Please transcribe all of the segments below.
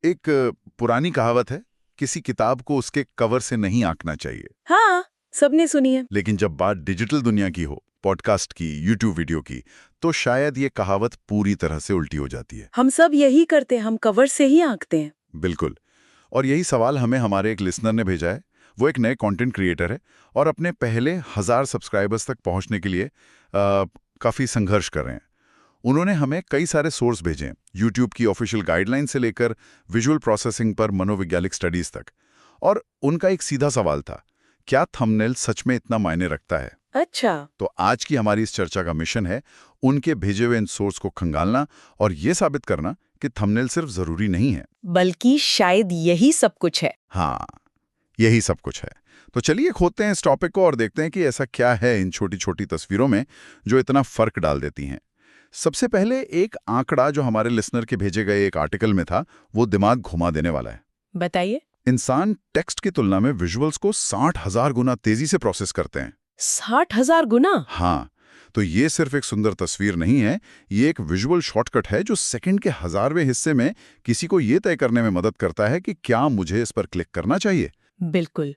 एक पुरानी कहावत है, किसी किताब को उसके कवर से नहीं आंकना चाहिए। हाँ, सबने सुनी है। लेकिन जब बात डिजिटल दुनिया की हो, पॉडकास्ट की, यूट्यूब वीडियो की, तो शायद ये कहावत पूरी तरह से उल्टी हो जाती है। हम सब यही करते हैं, हम कवर से ही आंकते हैं। बिल्कुल। और यही सवाल हमें हमारे एक लिसनर ने भेजा है। वो एक नए कंटेंट क्रिएटर है और अपने पहले 1000 सब्सक्राइबर्स तक पहुंचने के लिए काफ़ी संघर्ष कर रहे हैं। उन्होंने हमें कई सारे सोर्स भेजे हैं, यूट्यूब की ऑफिशियल गाइडलाइन से लेकर विजुअल प्रोसेसिंग पर मनोवैज्ञानिक स्टडीज तक। और उनका एक सीधा सवाल था, क्या थंबनेल सच में इतना मायने रखता है? अच्छा। तो आज की हमारी इस चर्चा का मिशन है उनके भेजे हुए इन सोर्स को खंगालना और ये साबित करना कि थंबनेल सिर्फ जरूरी नहीं है, बल्कि शायद यही सब कुछ है। हाँ, यही सब कुछ है। तो चलिए खोदते हैं इस टॉपिक को और देखते हैं कि ऐसा क्या है इन छोटी छोटी तस्वीरों में जो इतना फर्क डाल देती हैं। सबसे पहले एक आंकड़ा जो हमारे लिसनर के भेजे गए एक आर्टिकल में था, वो दिमाग घुमा देने वाला है। बताइए। इंसान टेक्स्ट की तुलना में विजुअल्स को 60,000 गुना तेजी से प्रोसेस करते हैं। 60,000 गुना? हाँ, तो ये सिर्फ एक सुंदर तस्वीर नहीं है, ये एक विजुअल शॉर्टकट है जो सेकंड के 1000वें हिस्से में किसी को ये तय करने में मदद करता है कि क्या मुझे इस पर क्लिक करना चाहिए। बिल्कुल।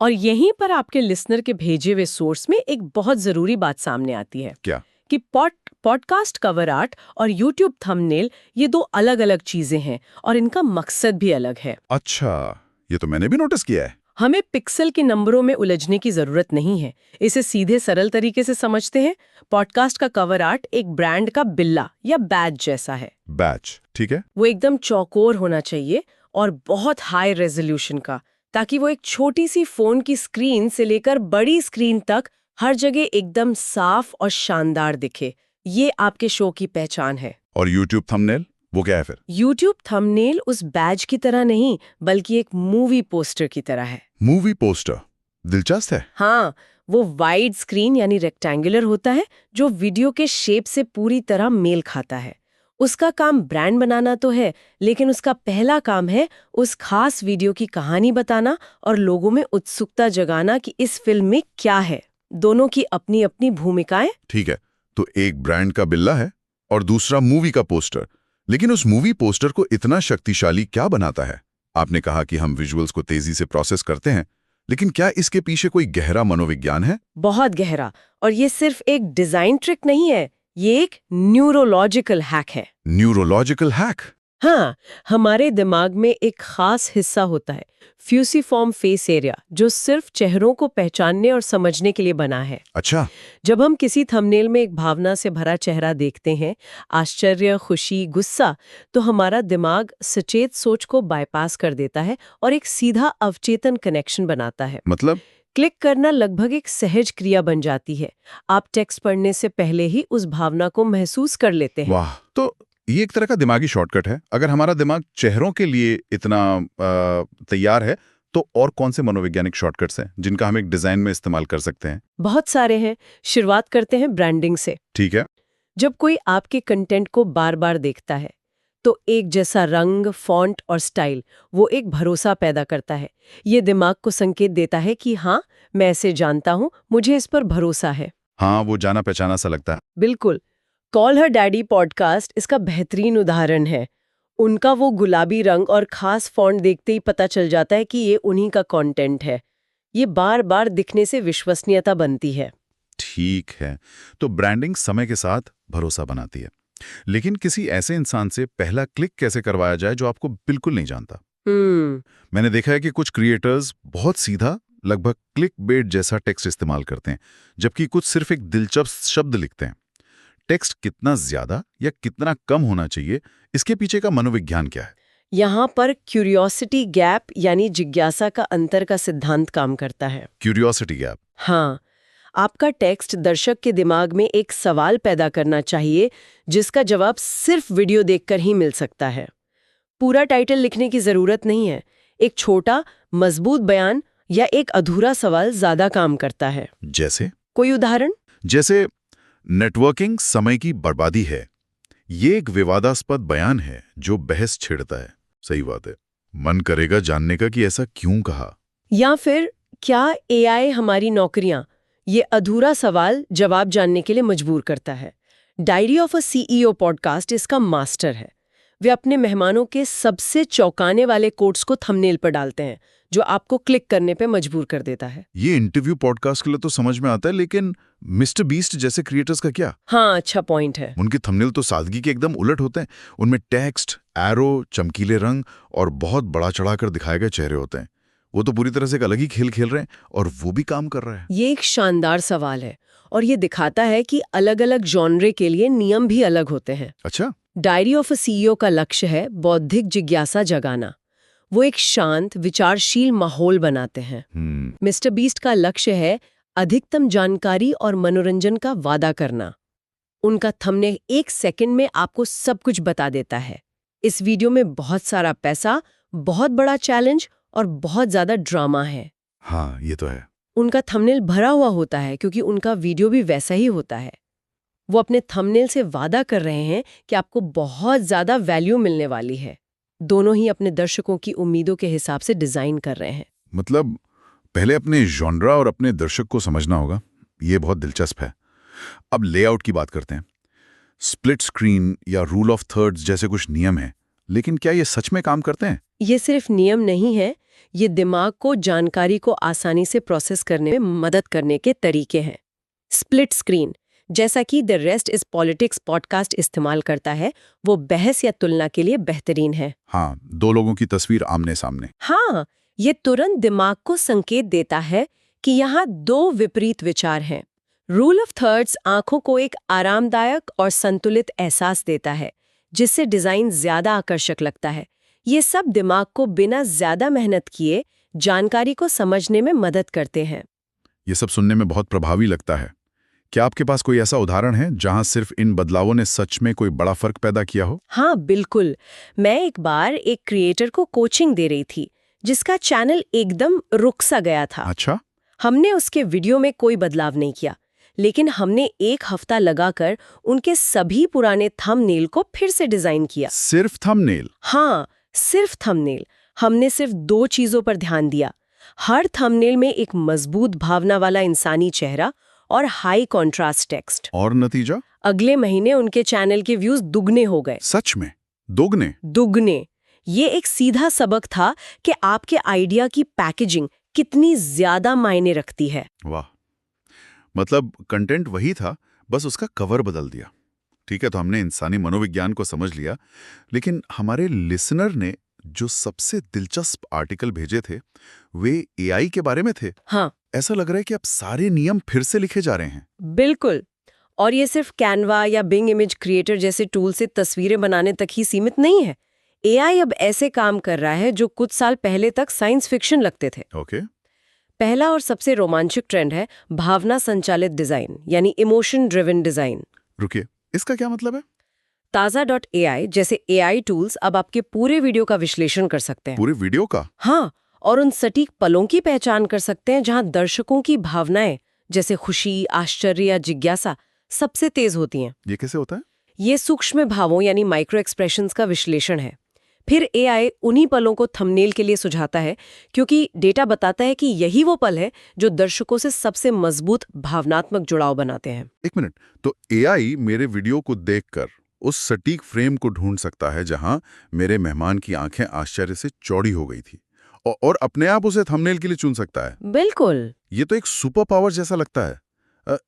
और यहीं पर आपके लिसनर के भेजे हुए सोर्स में एक बहुत जरूरी बात सामने आती है क्या? कि पॉडकास्ट कवर आर्ट और यूट्यूब थंबनेल ये दो अलग-अलग चीजें हैं और इनका मकसद भी अलग है। अच्छा, ये तो मैंने भी नोटिस किया है। हमें पिक्सल के नंबरों में उलझने की जरूरत नहीं है। इसे सीधे सरल तरीके से समझते हैं। पॉडकास्ट का कवर आर्ट एक ब्रांड का बिल्ला या बैज जैसा है। बैच, ठीक है। वो एकदम चौकोर होना चाहिए और बहुत हाई रेजोल्यूशन का, ताकि वो एक छोटी सी फोन की स्क्रीन से लेकर बड़ी स्क्रीन तक हर जगह एकदम साफ और शानदार दिखे। ये आपके शो की पहचान है। और यूट्यूब थंबनेल, वो क्या है फिर? यूट्यूब थंबनेल उस बैज की तरह नहीं, बल्कि एक मूवी पोस्टर की तरह है। मूवी पोस्टर, दिलचस्प है। हाँ, वो वाइड स्क्रीन यानी रेक्टेंगुलर होता है, जो वीडियो के शेप से पूरी तरह मेल खाता है। उसका काम ब्रांड बनाना तो है, लेकिन उसका पहला काम है उस खास वीडियो की कहानी बताना और लोगों में उत्सुकता जगाना कि इस फिल्म में क्या है। दोनों की अपनी अपनी भूमिकाएं। ठीक है, तो एक ब्रांड का बिल्ला है और दूसरा मूवी का पोस्टर। लेकिन उस मूवी पोस्टर को इतना शक्तिशाली क्या बनाता है? आपने कहा कि हम विजुअल्स को तेजी से प्रोसेस करते हैं, लेकिन क्या इसके पीछे कोई गहरा मनोविज्ञान है? बहुत गहरा। और ये सिर्फ एक डिजाइन ट्रिक नहीं है, ये एक न्यूरोलॉजिकल हैक है। Neurological hack? हाँ, हमारे दिमाग में एक खास हिस्सा होता है, फ्यूसिफॉर्म फेस एरिया, जो सिर्फ चेहरों को पहचानने और समझने के लिए बना है। अच्छा। जब हम किसी थंबनेल में एक भावना से भरा चेहरा देखते हैं, आश्चर्य, खुशी, गुस्सा, तो हमारा दिमाग सचेत सोच को बाईपास कर देता है और एक सीधा अवचेतन कनेक्शन बनाता है। मतलब? क्लिक करना लगभग एक सहज क्रिया बन जाती है। आप टेक्स्ट पढ़ने से पहले ही उस भावना को महसूस कर लेते हैं। वाह, तो ये एक तरह का दिमागी शॉर्टकट है। अगर हमारा दिमाग चेहरों के लिए इतना तैयार है, तो और कौन से मनोवैज्ञानिक शॉर्टकट्स हैं जिनका हम एक डिजाइन में इस्तेमाल कर सकते हैं? बहुत सारे हैं। शुरुआत करते हैं ब्रांडिंग से। ठीक है। जब कोई आपके कंटेंट को बार बार देखता है, तो एक जैसा रंग, फॉन्ट और स्टाइल वो एक भरोसा पैदा करता है। ये दिमाग को संकेत देता है कि हाँ, मैं इसे जानता हूँ, मुझे इस पर भरोसा है। हाँ, वो जाना पहचाना सा लगता है। बिल्कुल। कॉल हर डैडी पॉडकास्ट इसका बेहतरीन उदाहरण है। उनका वो गुलाबी रंग और खास फॉन्ट देखते ही पता चल जाता है कि ये उन्हीं का कंटेंट है। ये बार बार दिखने से विश्वसनीयता बनती है। ठीक है, तो ब्रांडिंग समय के साथ भरोसा बनाती है। लेकिन किसी ऐसे इंसान से पहला क्लिक कैसे करवाया जाए जो आपको बिल्कुल नहीं जानता? मैंने देखा है कि कुछ क्रिएटर्स बहुत सीधा, लगभग क्लिक बेट जैसा टेक्स्ट इस्तेमाल करते हैं, जबकि कुछ सिर्फ एक दिलचस्प शब्द लिखते हैं। टेक्स्ट कितना ज्यादा या कितना कम होना चाहिए, इसके पीछे का मनोविज्ञान क्या है? यहाँ पर क्यूरियोसिटी गैप यानी जिज्ञासा का अंतर का सिद्धांत काम करता है। Curiosity gap? हाँ, आपका टेक्स्ट दर्शक के दिमाग में एक सवाल पैदा करना चाहिए जिसका जवाब सिर्फ वीडियो देखकर ही मिल सकता है। पूरा टाइटल लिखने की जरूरत नहीं है। एक छोटा, मजबूत बयान या एक अधूरा सवाल ज्यादा काम करता है। जैसे? कोई उदाहरण? जैसे, नेटवर्किंग समय की बर्बादी है। ये एक विवादास्पद बयान है जो बहस छेड़ता है। सही बात है। मन करेगा जानने का कि ऐसा क्यों कहा। या फिर, क्या एआई हमारी नौकरियां? ये अधूरा सवाल जवाब जानने के लिए मजबूर करता है। Diary of a CEO podcast इसका मास्टर है। वे अपने मेहमानों के सबसे चौंकाने वाले कोट्स को थंबनेल पर डालते हैं, जो आपको क्लिक करने पे मजबूर कर देता है। ये इंटरव्यू पॉडकास्ट के लिए तो समझ में आता है, लेकिन मिस्टर बीस्ट जैसे क्रिएटर्स का क्या? हाँ, अच्छा पॉइंट है। उनके थंबनेल तो सादगी के एकदम उलट होते हैं। उनमें टेक्स्ट, एरो, चमकीले रंग और बहुत बड़ा चढ़ाकर दिखाए गए चेहरे होते हैं। वो तो पूरी तरह से एक अलग ही खेल खेल रहे हैं, और वो भी काम कर रहा है। ये एक शानदार सवाल है, और ये दिखाता है कि अलग-अलग जॉनरे के लिए नियम भी अलग होते हैं। अच्छा। डायरी ऑफ अ सीईओ का लक्ष्य है बौद्धिक जिज्ञासा जगाना। वो एक शांत, विचारशील माहौल बनाते हैं। मिस्टर बीस्ट का लक्ष्य है अधिकतम जानकारी और मनोरंजन का वादा करना। उनका थंबनेल 1 सेकंड में आपको सब कुछ बता देता है। इस वीडियो में बहुत सारा पैसा, बहुत बड़ा चैलेंज और बहुत ज्यादा ड्रामा है। हाँ, ये तो है। उनका थंबनेल भरा हुआ होता है क्योंकि उनका वीडियो भी वैसा ही होता है। वो अपने थंबनेल से वादा कर रहे हैं कि आपको बहुत ज्यादा वैल्यू मिलने वाली है। दोनों ही अपने दर्शकों की उम्मीदों के हिसाब से डिजाइन कर रहे हैं। मतलब पहले अपने जॉनरा और अपने दर्शक को समझना होगा। ये बहुत दिलचस्प है। अब लेआउट की बात करते हैं। स्प्लिट स्क्रीन या रूल ऑफ थर्ड्स जैसे कुछ नियम हैं, लेकिन क्या ये सच में काम करते हैं? ये सिर्फ नियम नहीं है, ये दिमाग को जानकारी को आसानी से प्रोसेस करने में मदद करने के तरीके हैं। स्प्लिट स्क्रीन, जैसा कि the rest is politics podcast इस्तेमाल करता है, वो बहस या तुलना के लिए बेहतरीन है। हाँ, दो लोगों की तस्वीर आमने सामने। हाँ, ये तुरंत दिमाग को संकेत देता है कि यहाँ दो विपरीत विचार हैं। रूल ऑफ थर्ड्स आंखों को एक आरामदायक और संतुलित एहसास देता है, जिससे डिजाइन ज्यादा आकर्षक लगता है। ये सब दिमाग को बिना ज्यादा मेहनत किए जानकारी को समझने में मदद करते हैं। ये सब सुनने में बहुत प्रभावी लगता है। क्या आपके पास कोई ऐसा उदाहरण है जहां सिर्फ इन बदलावों ने सच में कोई बड़ा फर्क पैदा किया हो? हाँ, बिल्कुल। मैं एक बार एक क्रिएटर को कोचिंग दे रही थी, जिसका चैनल एकदम रुक सा गया था। अच्छा। हमने उसके वीडियो में कोई बदलाव नहीं किया, लेकिन हमने 1 हफ्ता लगाकर उनके सभी पुराने थंबनेल को फिर से डिजाइन किया। सिर्फ थंबनेल? हाँ, सिर्फ थंबनेल। हमने सिर्फ 2 चीजों पर ध्यान दिया। हर थंबनेल में एक मजबूत भावना वाला इंसानी चेहरा और हाई कॉन्ट्रास्ट टेक्स्ट। और नतीजा? अगले महीने उनके चैनल के व्यूज दुगने हो गए। सच में? दोगुने? दुगने। ये एक सीधा सबक था कि आपके आइडिया की पैकेजिंग कितनी ज्यादा मायने रखती है। वाह। मतलब कंटेंट वही था, बस उसका कवर बदल दिया। ठीक है, तो हमने इंसानी मनोविज्ञान को समझ लिया, लेकिन हमारे लिसनर ने जो सबसे दिलचस्प आर्टिकल भेजे थे वे एआई के बारे में थे। हाँ, ऐसा लग रहा है कि अब सारे नियम फिर से लिखे जा रहे हैं। बिल्कुल। और ये सिर्फ कैनवा या बिंग इमेज क्रिएटर जैसे टूल से तस्वीरें बनाने तक ही सीमित नहीं है। एआई अब ऐसे काम कर रहा है जो कुछ साल पहले तक साइंस फिक्शन लगते थे। ओके। पहला और सबसे रोमांचक ट्रेंड है भावना संचालित डिजाइन, यानी इमोशन ड्रिवन डिजाइन। रुकिए, इसका क्या मतलब है? Taza.ai जैसे एआई टूल्स अब आपके पूरे वीडियो का विश्लेषण कर सकते हैं। पूरे वीडियो का? हाँ, और उन सटीक पलों की पहचान कर सकते हैं जहां दर्शकों की भावनाएं जैसे खुशी, आश्चर्य या जिज्ञासा सबसे तेज होती हैं। ये कैसे होता है? ये सूक्ष्म भावों यानी माइक्रो एक्सप्रेशंस का विश्लेषण है। फिर एआई उन्हीं पलों को थंबनेल के लिए सुझाता है, क्योंकि डेटा बताता है कि यही वो पल है जो दर्शकों से सबसे मजबूत भावनात्मक जुड़ाव बनाते हैं। एक मिनट, तो एआई मेरे वीडियो को देखकर उस सटीक फ्रेम को ढूंढ सकता है जहां मेरे मेहमान की आंखें आश्चर्य से चौड़ी हो गई थी, और अपने आप उसे थंबनेल के लिए चुन सकता है। बिल्कुल। ये तो एक सुपर पावर जैसा लगता है।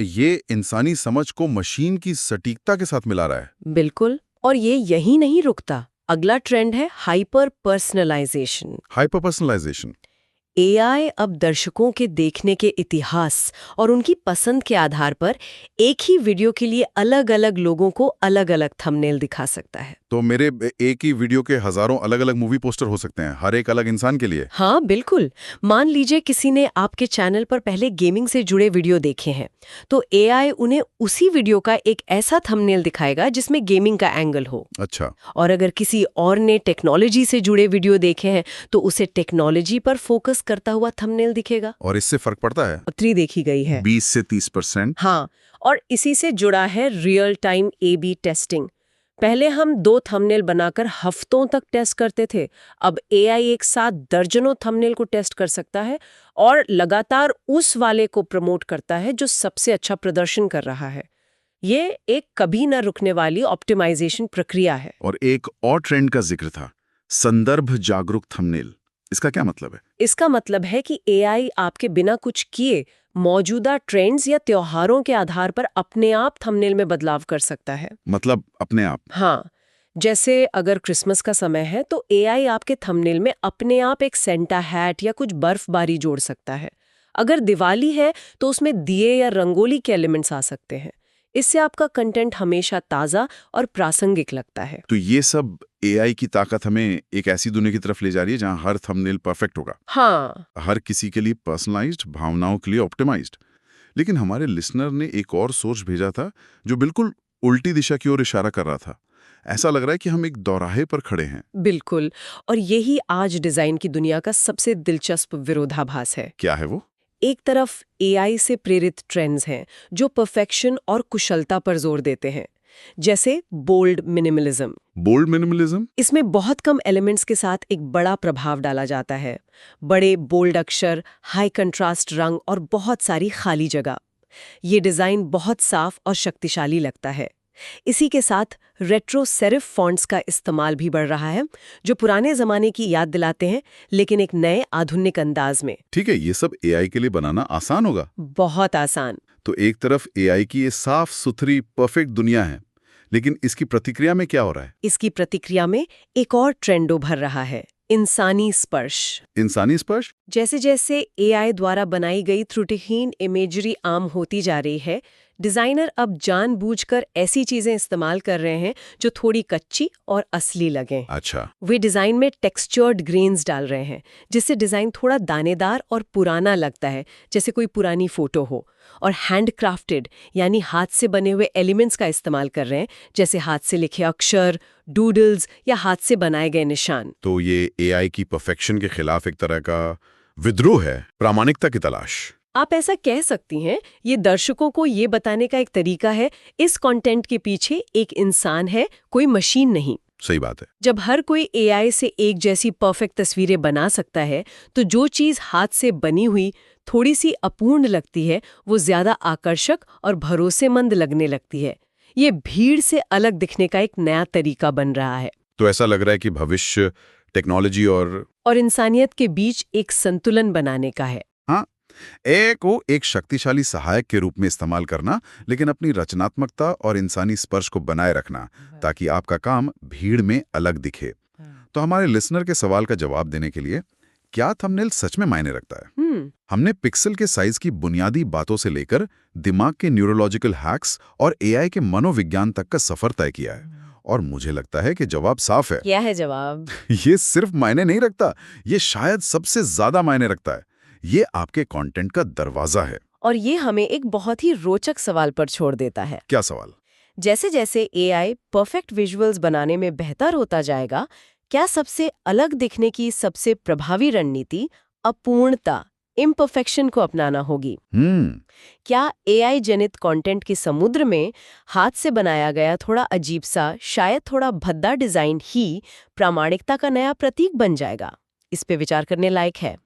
ये इंसानी समझ को मशीन की सटीकता के साथ मिला रहा है। बिल्कुल। और ये यही नहीं रुकता। अगला ट्रेंड है hyper personalisation. Hyper personalisation? AI अब दर्शकों के देखने के इतिहास और उनकी पसंद के आधार पर एक ही वीडियो के लिए अलग-अलग लोगों को अलग-अलग थंबनेल दिखा सकता है। तो मेरे एक ही वीडियो के हजारों अलग-अलग मूवी पोस्टर हो सकते हैं, हर एक अलग इंसान के लिए? हाँ, बिल्कुल। मान लीजिए किसी ने आपके चैनल पर पहले गेमिंग से जुड़े वीडियो देखे हैं, तो एआई उन्हें उसी वीडियो का एक ऐसा थंबनेल दिखाएगा जिसमें गेमिंग का एंगल हो। अच्छा। और अगर किसी और ने टेक्नोलॉजी से जुड़े वीडियो देखे हैं, तो उसे टेक्नोलॉजी पर फोकस करता हुआ थंबनेल दिखेगा। और इससे फर्क पड़ता है? उत्तरी देखी गई है 20 से 30%। हाँ, और इसी से जुड़ा है रियल टाइम ए/बी टेस्टिंग। पहले हम 2 थंबनेल बनाकर हफ्तों तक टेस्ट करते थे। अब एआई एक साथ दर्जनों थंबनेल को टेस्ट कर सकता है और लगातार उस वाले को प्रमोट करता है जो सबसे अच्छा प्रदर्शन कर रहा है। ये एक कभी न रुकने वाली ऑप्टिमाइजेशन प्रक्रिया है। और एक और ट्रेंड का जिक्र था, संदर्भ जागरूक थंबनेल। इसका क्या मतलब है? इसका मतलब है कि एआई आपके बिना कुछ किए मौजूदा ट्रेंड्स या त्योहारों के आधार पर अपने आप थंबनेल में बदलाव कर सकता है। मतलब अपने आप? हाँ, जैसे अगर क्रिसमस का समय है तो एआई आपके थंबनेल में अपने आप एक सेंटा हैट या कुछ बर्फबारी जोड़ सकता है। अगर दिवाली है तो उसमें दिए या रंगोली के एलिमेंट्स आ सकते हैं। इससे आपका कंटेंट हमेशा ताज़ा और प्रासंगिक लगता है। तो ये सब एआई की ताकत हमें एक ऐसी दुनिया की तरफ ले जा रही है जहां हर थंबनेल परफेक्ट होगा। हाँ, हर किसी के लिए पर्सनलाइज्ड, भावनाओं के लिए ऑप्टिमाइज्ड। लेकिन हमारे लिसनर ने एक और सोच भेजा था जो बिल्कुल उल्टी दिशा की ओर इशारा कर रहा था। ऐसा लग रहा है कि हम एक दोराहे पर खड़े हैं। बिल्कुल। और यही आज डिज़ाइन की दुनिया का सबसे दिलचस्प विरोधाभास है। क्या है वो? एक तरफ एआई से प्रेरित ट्रेंड्स हैं जो परफेक्शन और कुशलता पर जोर देते हैं, जैसे बोल्ड मिनिमलिज्म। Bold minimalism? इसमें बहुत कम एलिमेंट्स के साथ एक बड़ा प्रभाव डाला जाता है। बड़े बोल्ड अक्षर, हाई कंट्रास्ट रंग और बहुत सारी खाली जगह। ये डिज़ाइन बहुत साफ और शक्तिशाली लगता है। इसी के साथ रेट्रो सेरिफ फॉन्ट्स का इस्तेमाल भी बढ़ रहा है, जो पुराने जमाने की याद दिलाते हैं, लेकिन एक नए आधुनिक अंदाज में। ठीक है, ये सब एआई के लिए बनाना आसान होगा। बहुत आसान। तो एक तरफ एआई की ये साफ सुथरी परफेक्ट दुनिया है, लेकिन इसकी प्रतिक्रिया में क्या हो रहा है? इसकी प्रतिक्रिया में एक और ट्रेंड उभर रहा है, इंसानी स्पर्श। इंसानी स्पर्श? जैसे जैसे एआई द्वारा बनाई गई त्रुटिहीन इमेजरी आम होती जा रही है, डिजाइनर अब जानबूझकर ऐसी चीजें इस्तेमाल कर रहे हैं जो थोड़ी कच्ची और असली लगें। अच्छा। वे डिजाइन में टेक्सचर्ड ग्रेन्स डाल रहे हैं, जिससे डिजाइन थोड़ा दानेदार और पुराना लगता है, जैसे कोई पुरानी फोटो हो। और हैंडक्राफ्टेड यानी हाथ से बने हुए एलिमेंट्स का इस्तेमाल कर रहे हैं, जैसे हाथ से लिखे अक्षर, डूडल्स या हाथ से बनाए गए निशान। तो ये एआई की परफेक्शन के खिलाफ एक तरह का विद्रोह है, प्रामाणिकता की तलाश। आप ऐसा कह सकती हैं। ये दर्शकों को ये बताने का एक तरीका है, इस कंटेंट के पीछे एक इंसान है, कोई मशीन नहीं। सही बात है। जब हर कोई एआई से एक जैसी परफेक्ट तस्वीरें बना सकता है, तो जो चीज हाथ से बनी हुई थोड़ी सी अपूर्ण लगती है, वो ज्यादा आकर्षक और भरोसेमंद लगने लगती है। ये भीड़ से अलग दिखने का एक नया तरीका बन रहा है। तो ऐसा लग रहा है कि भविष्य टेक्नोलॉजी और इंसानियत के बीच एक संतुलन बनाने का है। हाँ, एआई को एक शक्तिशाली सहायक के रूप में इस्तेमाल करना, लेकिन अपनी रचनात्मकता और इंसानी स्पर्श को बनाए रखना, ताकि आपका काम भीड़ में अलग दिखे। तो हमारे लिसनर के सवाल का जवाब देने के लिए, क्या थंबनेल सच में मायने रखता है? हमने पिक्सल के साइज की बुनियादी बातों से लेकर दिमाग के न्यूरोलॉजिकल हैक्स और एआई के मनोविज्ञान तक का सफर तय किया है, और मुझे लगता है कि जवाब साफ है। क्या है जवाब? ये सिर्फ मायने नहीं रखता, ये शायद सबसे ज्यादा मायने रखता है। ये आपके कंटेंट का दरवाजा है। और ये हमें एक बहुत ही रोचक सवाल पर छोड़ देता है। क्या सवाल? जैसे जैसे एआई परफेक्ट विजुअल्स बनाने में बेहतर होता जाएगा, क्या सबसे अलग दिखने की सबसे प्रभावी रणनीति अपूर्णता, इम्परफेक्शन को अपनाना होगी? क्या एआई जनित कंटेंट के समुद्र में हाथ से बनाया गया थोड़ा अजीब सा, शायद थोड़ा भद्दा डिजाइन ही प्रामाणिकता का नया प्रतीक बन जाएगा? इस पे विचार करने लायक है।